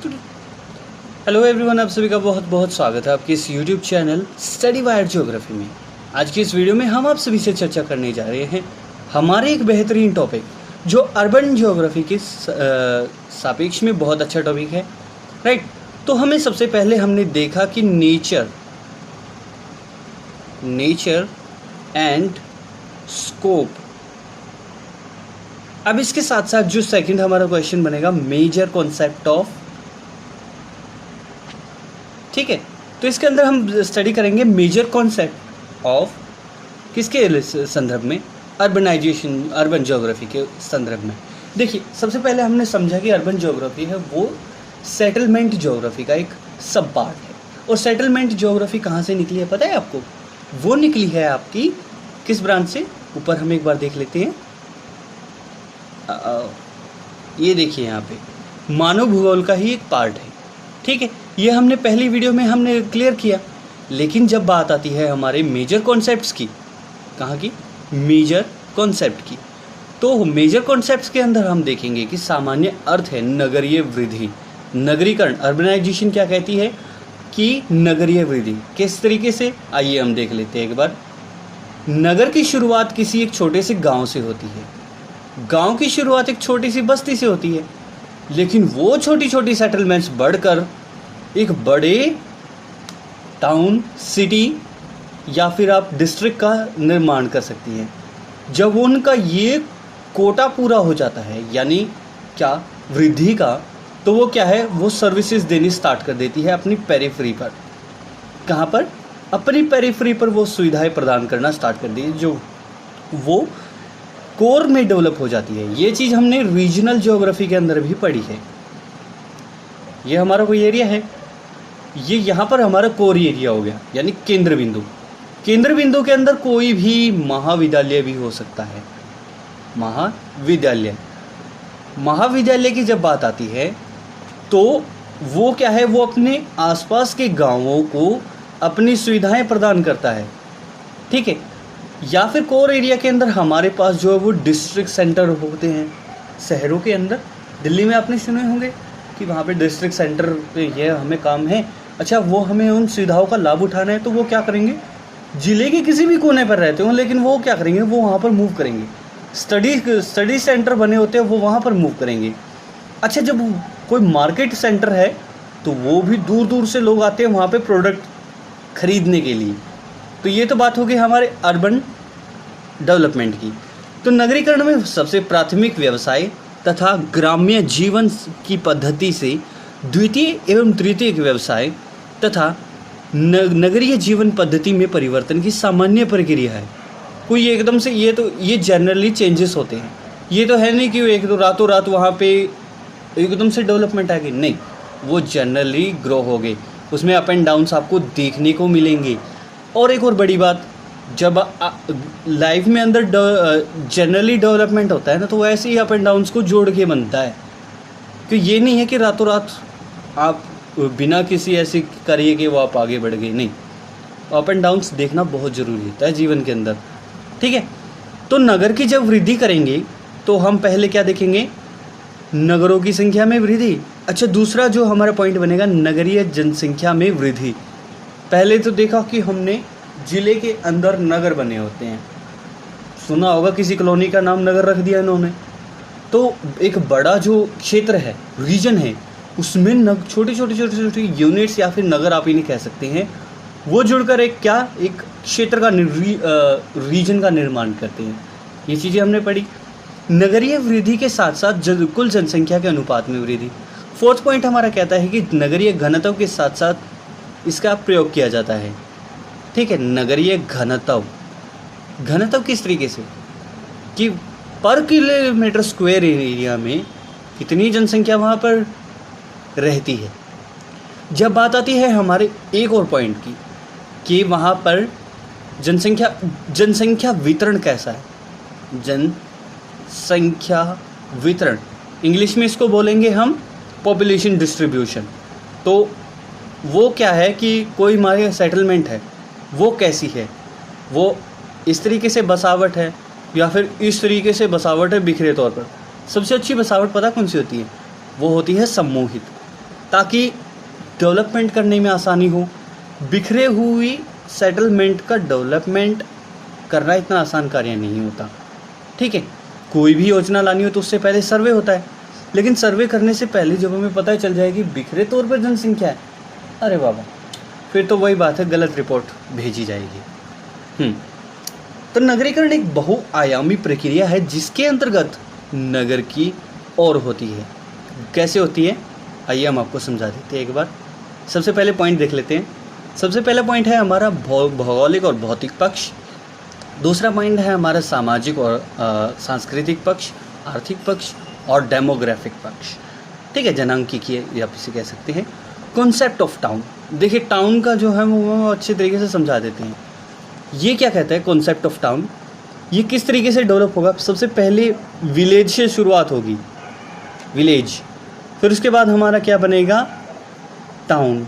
Hello everyone, आप सभी का बहुत बहुत स्वागत है आपके इस YouTube channel study wire geography में। आज की इस वीडियो में हम आप सभी से चर्चा करने जा रहे हैं हमारे एक बेहतरीन टॉपिक जो अर्बन ज्योग्राफी के सापेक्ष में बहुत अच्छा टॉपिक है, राइट। तो हमें सबसे पहले हमने देखा कि नेचर एंड स्कोप। अब इसके साथ साथ जो सेकंड हमारा क्वेश्चन बनेगा मेजर कॉन्सेप्ट ऑफ, ठीक है। तो इसके अंदर हम स्टडी करेंगे मेजर कॉन्सेप्ट ऑफ किसके संदर्भ में, अर्बनाइजेशन, अर्बन ज्योग्राफी के संदर्भ में। देखिए, सबसे पहले हमने समझा कि अर्बन ज्योग्राफी है वो सेटलमेंट ज्योग्राफी का एक सब पार्ट है। और सेटलमेंट ज्योग्राफी कहाँ से निकली है पता है आपको? वो निकली है आपकी किस ब्रांच से? ऊपर हम एक बार देख लेते हैं। ये देखिए यहाँ पे मानव भूगोल का ही एक पार्ट है, ठीक है। ये हमने पहली वीडियो में हमने क्लियर किया। लेकिन जब बात आती है हमारे मेजर कॉन्सेप्ट्स की, कहाँ की? मेजर कॉन्सेप्ट की। तो मेजर कॉन्सेप्ट्स के अंदर हम देखेंगे कि सामान्य अर्थ है नगरीय वृद्धि, नगरीकरण। अर्बनाइजेशन क्या कहती है कि नगरीय वृद्धि। किस तरीके से, आइए हम देख लेते हैं एक बार। नगर की शुरुआत किसी एक छोटे से गांव से होती है, गांव की शुरुआत एक छोटी सी बस्ती से होती है, लेकिन वो छोटी छोटी सेटलमेंट्स बढ़कर एक बड़े टाउन, सिटी या फिर आप डिस्ट्रिक्ट का निर्माण कर सकती हैं। जब उनका ये कोटा पूरा हो जाता है, यानी क्या, वृद्धि का, तो वो क्या है, वो सर्विसेज देनी स्टार्ट कर देती है अपनी पेरिफेरी पर। कहाँ पर? अपनी पेरिफेरी पर वो सुविधाएं प्रदान करना स्टार्ट कर दी जो वो कोर में डेवलप हो जाती है। ये चीज़ हमने रीजनल ज्योग्राफी के अंदर भी पढ़ी है। ये हमारा कोई एरिया है, ये यहाँ पर हमारा कोर एरिया हो गया, यानी केंद्र बिंदु। केंद्र बिंदु के अंदर कोई भी महाविद्यालय भी हो सकता है। महाविद्यालय की जब बात आती है तो वो क्या है, वो अपने आसपास के गांवों को अपनी सुविधाएं प्रदान करता है, ठीक है। या फिर कोर एरिया के अंदर हमारे पास जो है वो डिस्ट्रिक्ट सेंटर होते हैं शहरों के अंदर। दिल्ली में आपने सुने होंगे कि वहाँ पे डिस्ट्रिक्ट सेंटर पे ये हमें काम है, अच्छा वो हमें उन सुविधाओं का लाभ उठाना है, तो वो क्या करेंगे, ज़िले के किसी भी कोने पर रहते हो लेकिन वो क्या करेंगे, वो वहाँ पर मूव करेंगे। स्टडी सेंटर बने होते हैं, वो वहाँ पर मूव करेंगे। अच्छा, जब कोई मार्केट सेंटर है तो वो भी दूर दूर से लोग आते हैं वहाँ पर प्रोडक्ट खरीदने के लिए। तो ये तो बात होगी हमारे अर्बन डेवलपमेंट की। तो नगरीकरण में सबसे प्राथमिक व्यवसाय तथा ग्राम्य जीवन की पद्धति से द्वितीय एवं तृतीय व्यवसाय तथा नगरीय जीवन पद्धति में परिवर्तन की सामान्य प्रक्रिया है। कोई एकदम से ये जनरली चेंजेस होते हैं। ये तो है नहीं कि एक तो रातों रात वहाँ पे एकदम से डेवलपमेंट आ गई, नहीं, वो जनरली ग्रो हो गए। उसमें अप एंड डाउन्स आपको देखने को मिलेंगे। और एक और बड़ी बात, जब लाइफ में अंदर जनरली डेवलपमेंट होता है ना, तो ऐसे ही अप एंड डाउन्स को जोड़ के बनता है। तो ये नहीं है कि रातों रात आप बिना किसी ऐसी करिए कि वो आप आगे बढ़ गए, नहीं। अप एंड डाउन्स देखना बहुत ज़रूरी होता है जीवन के अंदर, ठीक है। तो नगर की जब वृद्धि करेंगे तो हम पहले क्या देखेंगे, नगरों की संख्या में वृद्धि। अच्छा, दूसरा जो हमारा पॉइंट बनेगा नगरीय जनसंख्या में वृद्धि। पहले तो देखा कि हमने ज़िले के अंदर नगर बने होते हैं, सुना होगा किसी कॉलोनी का नाम नगर रख दिया इन्होंने। तो एक बड़ा जो क्षेत्र है, रीजन है, उसमें छोटे छोटे यूनिट्स या फिर नगर आप ही नहीं कह सकते हैं, वो जुड़कर एक क्षेत्र का रीजन का निर्माण करते हैं। ये चीज़ें हमने पढ़ी। नगरीय वृद्धि के साथ साथ कुल जनसंख्या के अनुपात में वृद्धि। फोर्थ पॉइंट हमारा कहता है कि नगरीय घनत्व के साथ साथ इसका प्रयोग किया जाता है, ठीक है। नगरीय घनत्व किस तरीके से कि पर किलोमीटर स्क्वायर एरिया में कितनी जनसंख्या वहाँ पर रहती है। जब बात आती है हमारे एक और पॉइंट की कि वहाँ पर जनसंख्या वितरण कैसा है, जनसंख्या वितरण, इंग्लिश में इसको बोलेंगे हम पॉपुलेशन डिस्ट्रीब्यूशन। तो वो क्या है कि कोई हमारे सेटलमेंट है वो कैसी है, वो इस तरीके से बसावट है या फिर इस तरीके से बसावट है बिखरे तौर पर। सबसे अच्छी बसावट पता कौन सी होती है? वो होती है सम्मोहित। ताकि डेवलपमेंट करने में आसानी हो। बिखरे हुई सेटलमेंट का डेवलपमेंट करना इतना आसान कार्य नहीं होता, ठीक है। कोई भी योजना लानी हो तो उससे पहले सर्वे होता है, लेकिन सर्वे करने से पहले जब हमें पता चल जाए कि बिखरे तौर पर जनसंख्या है, अरे बाबा, फिर तो वही बात है, गलत रिपोर्ट भेजी जाएगी। तो नगरीकरण एक बहुआयामी प्रक्रिया है जिसके अंतर्गत नगर की ओर होती है। कैसे होती है, आइए हम आपको समझा देते हैं एक बार। सबसे पहले पॉइंट देख लेते हैं। सबसे पहला पॉइंट है हमारा भौगोलिक और भौतिक पक्ष। दूसरा पॉइंट है हमारा सामाजिक और सांस्कृतिक पक्ष, आर्थिक पक्ष और डेमोग्राफिक पक्ष, ठीक है, जनांकिकीय आप इसे कह सकते हैं। कॉन्सेप्ट ऑफ टाउन, देखिए टाउन का जो है वो अच्छे तरीके से समझा देते हैं। ये क्या कहता है कॉन्सेप्ट ऑफ टाउन, ये किस तरीके से डेवलप होगा। सबसे पहले विलेज से शुरुआत होगी, विलेज, फिर उसके बाद हमारा क्या बनेगा, टाउन,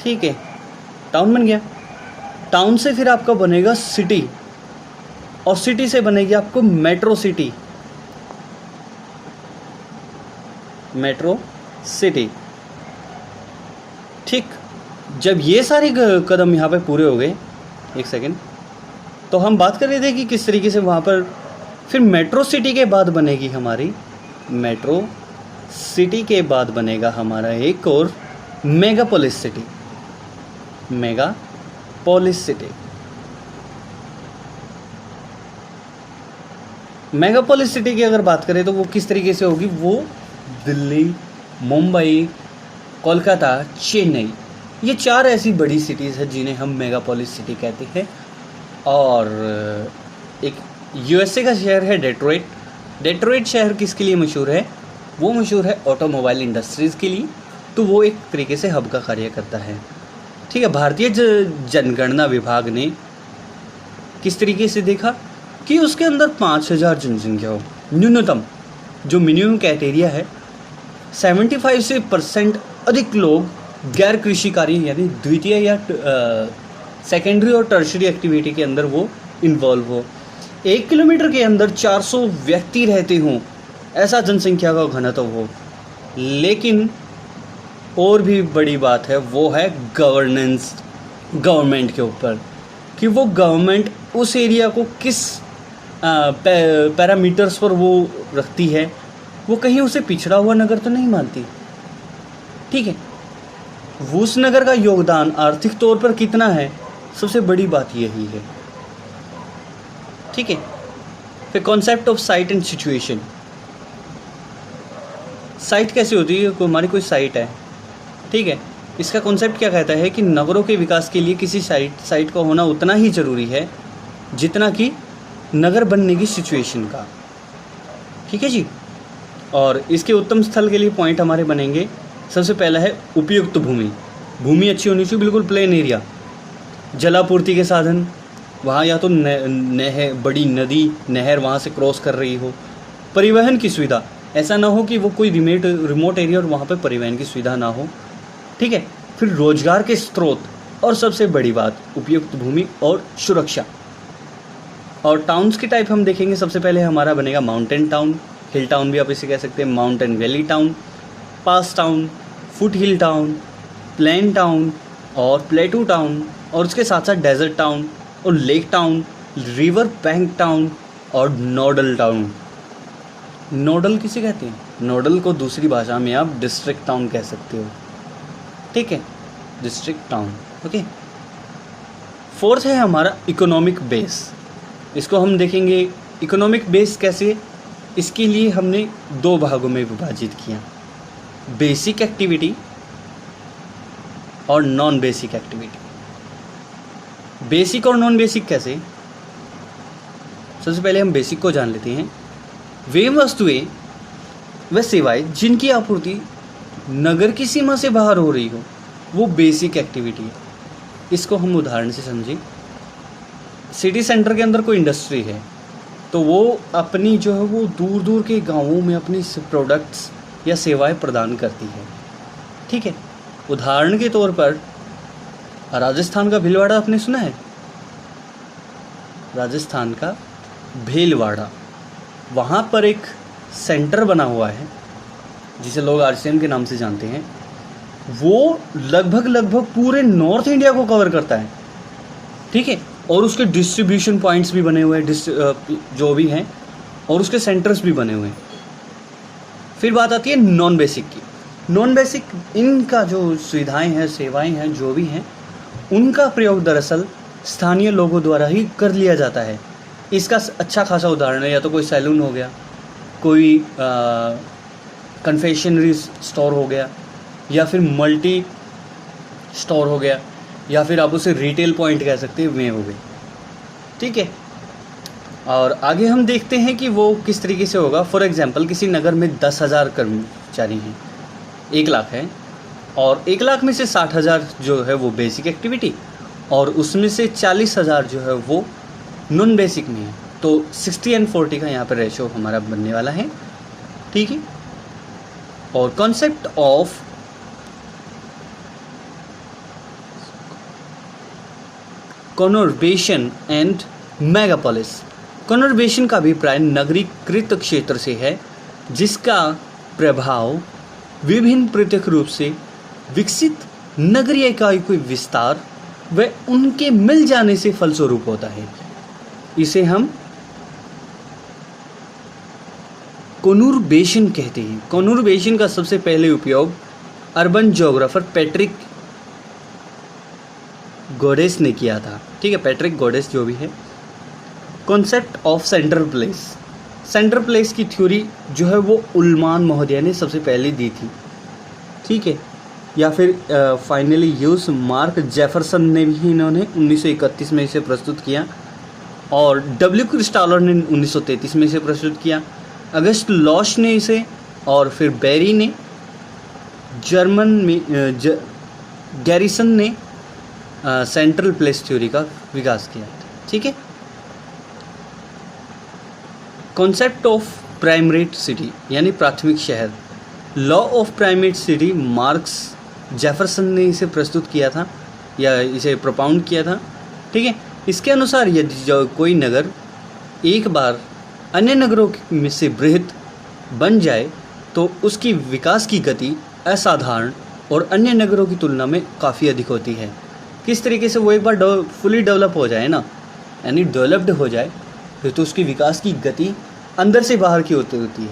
ठीक है, टाउन बन गया। टाउन से फिर आपका बनेगा सिटी, और सिटी से बनेगी आपको मेट्रो सिटी, मेट्रो सिटी, ठीक। जब ये सारे कदम यहाँ पे पूरे हो गए, एक सेकेंड, तो हम बात कर रहे थे कि किस तरीके से वहाँ पर फिर मेट्रो सिटी के बाद बनेगी हमारी, मेट्रो सिटी के बाद बनेगा हमारा एक और Megapolis city, Megapolis city. Megapolis city की अगर बात करें तो वो किस तरीके से होगी, वो दिल्ली, मुंबई, कोलकाता, चेन्नई, ये 4 ऐसी बड़ी सिटीज़ हैं जिन्हें हम मेगापोलिस सिटी कहते हैं। और एक यूएसए का शहर है डेट्रॉइट। डेट्रॉइट शहर किसके लिए मशहूर है, वो मशहूर है ऑटोमोबाइल इंडस्ट्रीज़ के लिए, तो वो एक तरीके से हब का कार्य करता है, ठीक है। भारतीय जनगणना विभाग ने किस तरीके से देखा कि उसके अंदर 5000 जनसंख्या हो, न्यूनतम जो मिनिमम क्राइटेरिया है, 75% अधिक लोग गैर कृषि कार्य यानी द्वितीय या सेकेंडरी और टर्शरी एक्टिविटी के अंदर वो इन्वॉल्व हो। 1 किलोमीटर के अंदर 400 व्यक्ति रहते हों, ऐसा जनसंख्या का घनत्व हो। लेकिन और भी बड़ी बात है, वो है गवर्नेंस, गवर्नमेंट के ऊपर, कि वो गवर्नमेंट उस एरिया को किस पैरामीटर्स पर वो रखती है। वो कहीं उसे पिछड़ा हुआ नगर तो नहीं मानती, ठीक है। उस नगर का योगदान आर्थिक तौर पर कितना है, सबसे बड़ी बात यही है, ठीक है। फिर concept of site and situation. Site कैसे होती है, हमारी कोई साइट है, ठीक है, इसका कॉन्सेप्ट क्या कहता है कि नगरों के विकास के लिए किसी साइट का होना उतना ही ज़रूरी है जितना कि नगर बनने की सिचुएशन का, ठीक है जी। और इसके उत्तम स्थल के लिए पॉइंट हमारे बनेंगे। सबसे पहला है उपयुक्त भूमि, भूमि अच्छी होनी चाहिए, बिल्कुल प्लेन एरिया। जलापूर्ति के साधन, वहाँ या तो नहर, बड़ी नदी, नहर वहाँ से क्रॉस कर रही हो। परिवहन की सुविधा, ऐसा ना हो कि वो कोई रिमोट एरिया और वहाँ पर परिवहन की सुविधा ना हो, ठीक है। फिर रोजगार के स्रोत, और सबसे बड़ी बात उपयुक्त भूमि और सुरक्षा। और टाउन्स की टाइप हम देखेंगे। सबसे पहले हमारा बनेगा माउंटेन टाउन, हिल टाउन भी आप इसे कह सकते हैं, माउंटेन वैली टाउन, पास टाउन, फुट हिल टाउन, प्लेन टाउन और प्लेटू टाउन, और उसके साथ साथ डेजर्ट टाउन और lake town, river bank town और नोडल टाउन। नोडल किसे कहते हैं, नोडल को दूसरी भाषा में आप डिस्ट्रिक्ट टाउन कह सकते हो, ठीक है, डिस्ट्रिक्ट टाउन, ओके। फोर्थ है हमारा इकोनॉमिक बेस। इसको हम देखेंगे इकोनॉमिक बेस कैसे, इसके लिए हमने 2 भागों में विभाजित किया, बेसिक एक्टिविटी और नॉन बेसिक एक्टिविटी। बेसिक और नॉन बेसिक कैसे, सबसे पहले हम बेसिक को जान लेते हैं। वे वस्तुएं व सेवाएं जिनकी आपूर्ति नगर की सीमा से बाहर हो रही हो, वो बेसिक एक्टिविटी है। इसको हम उदाहरण से समझें। सिटी सेंटर के अंदर कोई इंडस्ट्री है तो वो अपनी जो है वो दूर दूर के गांवों में अपनी प्रोडक्ट्स या सेवाएं प्रदान करती है, ठीक है। उदाहरण के तौर पर राजस्थान का भीलवाड़ा आपने सुना है, राजस्थान का भीलवाड़ा, वहाँ पर एक सेंटर बना हुआ है जिसे लोग आरसीएम के नाम से जानते हैं, वो लगभग पूरे नॉर्थ इंडिया को कवर करता है, ठीक है। और उसके डिस्ट्रीब्यूशन पॉइंट्स भी बने हुए हैं, जो भी हैं, और उसके सेंटर्स भी बने हुए हैं। फिर बात आती है नॉन बेसिक की। नॉन बेसिक, इनका जो सुविधाएं हैं, सेवाएं हैं, जो भी हैं, उनका प्रयोग दरअसल स्थानीय लोगों द्वारा ही कर लिया जाता है। इसका अच्छा खासा उदाहरण है या तो कोई सैलून हो गया, कोई कन्फेक्शनरी स्टोर हो गया, या फिर मल्टी स्टोर हो गया, या फिर आप उसे रिटेल पॉइंट कह सकते हैं, वे हो गए, ठीक है। और आगे हम देखते हैं कि वो किस तरीके से होगा। फॉर एग्जांपल, किसी नगर में 10,000 कर्मचारी हैं, 1 लाख है, और 1 लाख में से 60,000 जो है वो बेसिक एक्टिविटी, और उसमें से 40,000 जो है वो नॉन बेसिक में है। तो 60:40 का यहाँ पर रेशो हमारा बनने वाला है, ठीक है। और कॉन्सेप्ट ऑफ कॉन्वर्बेशन एंड मेगापोलिस। कॉन्वर्बेशन का अभिप्राय नगरीकृत क्षेत्र से है जिसका प्रभाव विभिन्न प्रत्यक्ष रूप से विकसित नगरीय इकाई के विस्तार व उनके मिल जाने से फलस्वरूप होता है। इसे हम कॉन्वर्बेशन कहते हैं। कॉन्वर्बेशन का सबसे पहले उपयोग अर्बन ज्योग्राफर पैट्रिक गोडेस ने किया था, ठीक है। पैट्रिक गोडेस जो भी है। Concept of central place. Central place की थ्योरी जो है वो उल्मान महोदय ने सबसे पहले दी थी, ठीक है। या फिर फाइनली यूज मार्क जेफरसन ने भी इन्होंने 1931 में इसे प्रस्तुत किया, और डब्ल्यू क्रिस्टालर ने 1933 में इसे प्रस्तुत किया। अगस्त लॉश ने इसे, और फिर बेरी ने, जर्मन में गैरिसन ने सेंट्रल प्लेस थ्योरी का विकास किया, ठीक है। कॉन्सेप्ट ऑफ प्राइमेट सिटी यानी प्राथमिक शहर। Law of primate city marks Jefferson ने इसे प्रस्तुत किया था या इसे प्रोपाउंड किया था, ठीक है। इसके अनुसार यदि जो कोई नगर एक बार अन्य नगरों में से बृहद बन जाए तो उसकी विकास की गति असाधारण और अन्य नगरों की तुलना में काफ़ी अधिक होती है। किस तरीके से वो एक बार फुली डेवलप हो जाए ना, यानी डेवलप्ड हो जाए, फिर तो उसकी विकास की गति अंदर से बाहर की होती है।